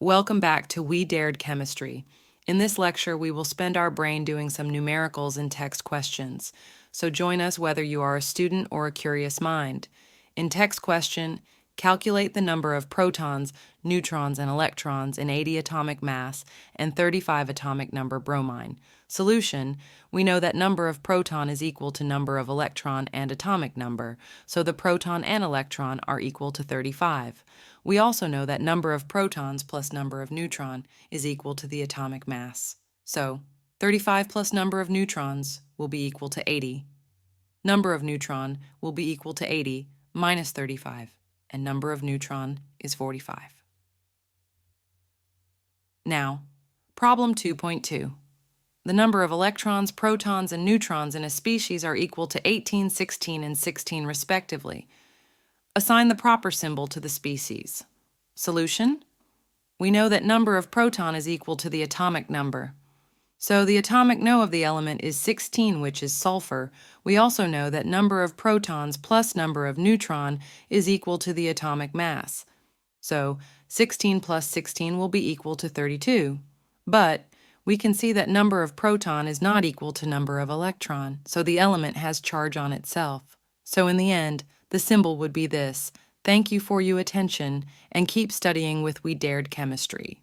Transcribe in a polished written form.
Welcome back to We Dared Chemistry. In this lecture, we will spend our brain doing some numericals and text questions. So join us whether you are a student or a curious mind. In text question, calculate the number of protons, neutrons, and electrons in 80 atomic mass and 35 atomic number bromine. Solution: we know that number of proton is equal to number of electron and atomic number, so the proton and electron are equal to 35. We also know that number of protons plus number of neutron is equal to the atomic mass. So 35 plus number of neutrons will be equal to 80. Number of neutron will be equal to 80 minus 35, and number of neutron is 45. Now, problem 2.2. The number of electrons, protons, and neutrons in a species are equal to 18, 16, and 16 respectively. Assign the proper symbol to the species. Solution: we know that number of proton is equal to the atomic number. So the atomic No of the element is 16, which is sulfur. We also know that number of protons plus number of neutron is equal to the atomic mass. So 16 plus 16 will be equal to 32. But we can see that number of proton is not equal to number of electron, so the element has charge on itself. So in the end, the symbol would be this. Thank you for your attention, and keep studying with We Dared Chemistry.